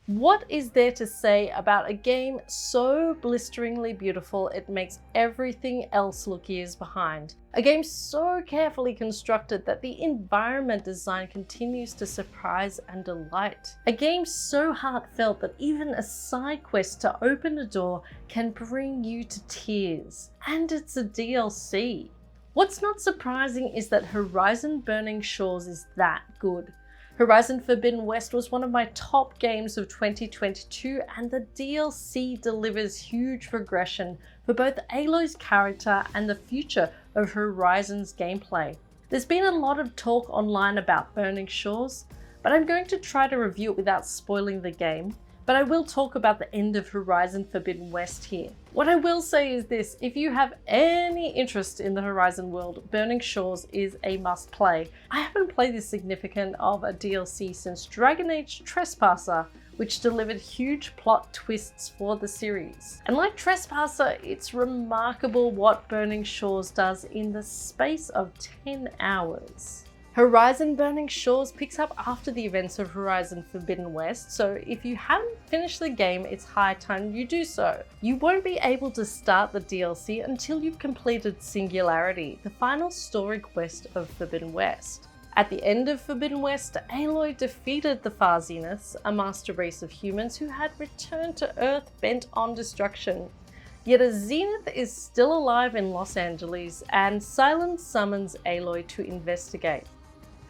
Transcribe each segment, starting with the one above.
What is there to say about a game so blisteringly beautiful it makes everything else look years behind? A game so carefully constructed that the environment design continues to surprise and delight. A game so heartfelt that even a side quest to open a door can bring you to tears. And it's a DLC. What's not surprising is that Horizon Burning Shores is that good. Horizon Forbidden West was one of my top games of 2022, and the DLC delivers huge progression for both Aloy's character and the future of Horizon's gameplay. There's been a lot of talk online about Burning Shores, but I'm going to try to review it without spoiling the game. But I will talk about the end of Horizon Forbidden West here. What I will say is this: if you have any interest in the Horizon world, Burning Shores is a must play. I haven't played this significant of a DLC since Dragon Age Trespasser, which delivered huge plot twists for the series. And like Trespasser, it's remarkable what Burning Shores does in the space of 10 hours. Horizon Burning Shores picks up after the events of Horizon Forbidden West, so if you haven't finished the game, it's high time you do so. You won't be able to start the DLC until you've completed Singularity, the final story quest of Forbidden West. At the end of Forbidden West, Aloy defeated the Far Zeniths, a master race of humans who had returned to Earth bent on destruction. Yet a Zenith is still alive in Los Angeles, and Silence summons Aloy to investigate.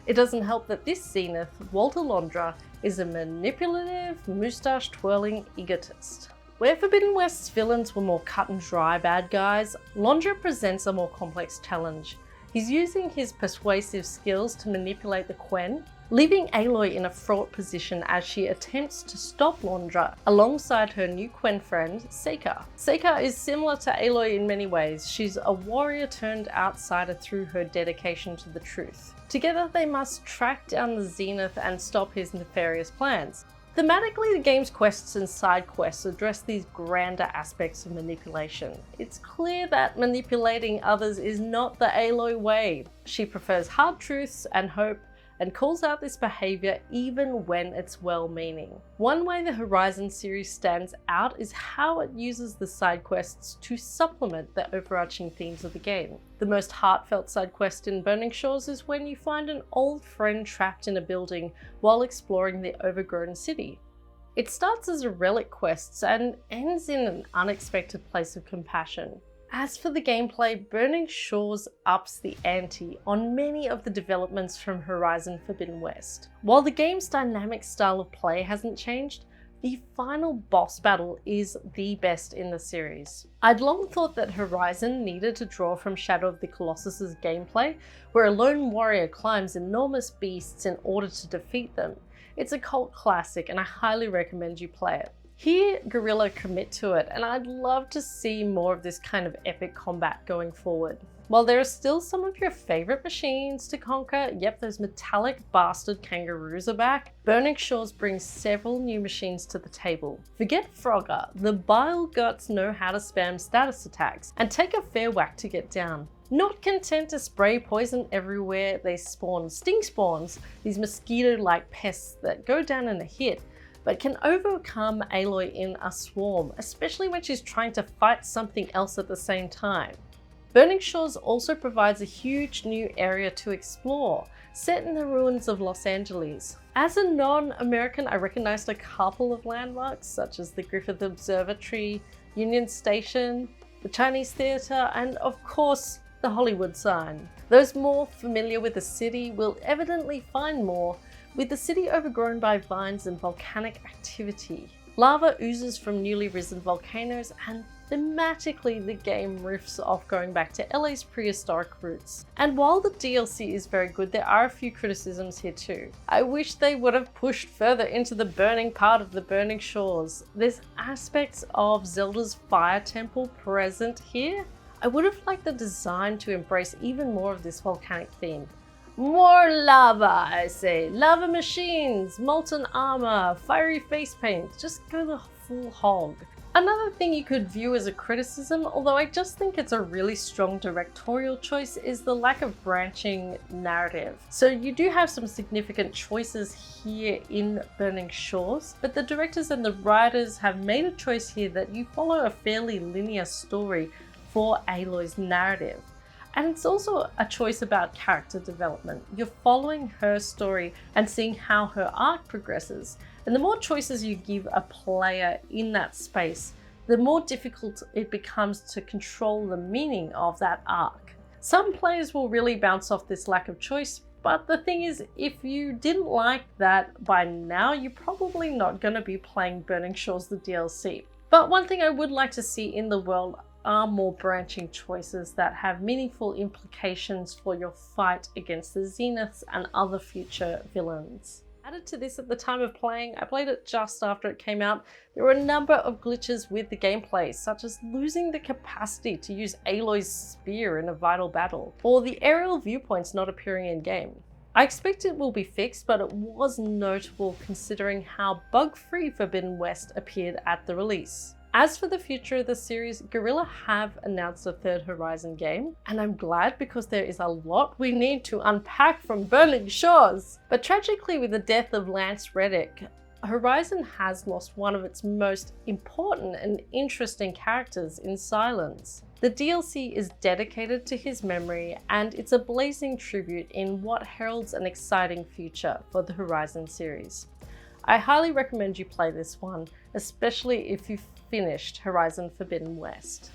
It doesn't help that this Zenith, Walter Londra, is a manipulative, moustache-twirling egotist. Where Forbidden West's villains were more cut and dry bad guys, Londra presents a more complex challenge. He's using his persuasive skills to manipulate the Quen, leaving Aloy in a fraught position as she attempts to stop Londra alongside her new Quen friend, Seika. Seika is similar to Aloy in many ways. She's a warrior turned outsider through her dedication to the truth. Together they must track down the Zenith and stop his nefarious plans. Thematically, the game's quests and side quests address these grander aspects of manipulation. It's clear that manipulating others is not the Aloy way. She prefers hard truths and hope, and calls out this behaviour even when it's well-meaning. One way the Horizon series stands out is how it uses the side quests to supplement the overarching themes of the game. The most heartfelt side quest in Burning Shores is when you find an old friend trapped in a building while exploring the overgrown city. It starts as a relic quest and ends in an unexpected place of compassion. As for the gameplay, Burning Shores ups the ante on many of the developments from Horizon Forbidden West. While the game's dynamic style of play hasn't changed, the final boss battle is the best in the series. I'd long thought that Horizon needed to draw from Shadow of the Colossus's gameplay, where a lone warrior climbs enormous beasts in order to defeat them. It's a cult classic and I highly recommend you play it. Here, Guerrilla commit to it, and I'd love to see more of this kind of epic combat going forward. While there are still some of your favourite machines to conquer, yep, those metallic bastard kangaroos are back, Burning Shores brings several new machines to the table. Forget Frogger, the bile guts know how to spam status attacks and take a fair whack to get down. Not content to spray poison everywhere, they spawn sting spawns, these mosquito-like pests that go down in a hit, but can overcome Aloy in a swarm, especially when she's trying to fight something else at the same time. Burning Shores also provides a huge new area to explore, set in the ruins of Los Angeles. As a non-American, I recognized a couple of landmarks such as the Griffith Observatory, Union Station, the Chinese Theatre, and of course, the Hollywood sign. Those more familiar with the city will evidently find more, with the city overgrown by vines and volcanic activity. Lava oozes from newly risen volcanoes, and thematically the game riffs off going back to LA's prehistoric roots. And while the DLC is very good, there are a few criticisms here too. I wish they would have pushed further into the burning part of the Burning Shores. There's aspects of Zelda's Fire Temple present here. I would have liked the design to embrace even more of this volcanic theme. More lava, I say. Lava machines, molten armor, fiery face paint. Just go the full hog. Another thing you could view as a criticism, although I just think it's a really strong directorial choice, is the lack of branching narrative. So you do have some significant choices here in Burning Shores, but the directors and the writers have made a choice here that you follow a fairly linear story for Aloy's narrative. And it's also a choice about character development. You're following her story and seeing how her arc progresses. And the more choices you give a player in that space, the more difficult it becomes to control the meaning of that arc. Some players will really bounce off this lack of choice, but the thing is, if you didn't like that by now, you're probably not going to be playing Burning Shores the DLC. But one thing I would like to see in the world are more branching choices that have meaningful implications for your fight against the Zeniths and other future villains. Added to this at the time of playing, I played it just after it came out, there were a number of glitches with the gameplay, such as losing the capacity to use Aloy's spear in a vital battle, or the aerial viewpoints not appearing in game. I expect it will be fixed, but it was notable considering how bug-free Forbidden West appeared at the release. As for the future of the series, Guerrilla have announced a third Horizon game, and I'm glad because there is a lot we need to unpack from Burning Shores. But tragically, with the death of Lance Reddick, Horizon has lost one of its most important and interesting characters in Silence. The DLC is dedicated to his memory, and it's a blazing tribute in what heralds an exciting future for the Horizon series. I highly recommend you play this one, especially if you've finished Horizon Forbidden West.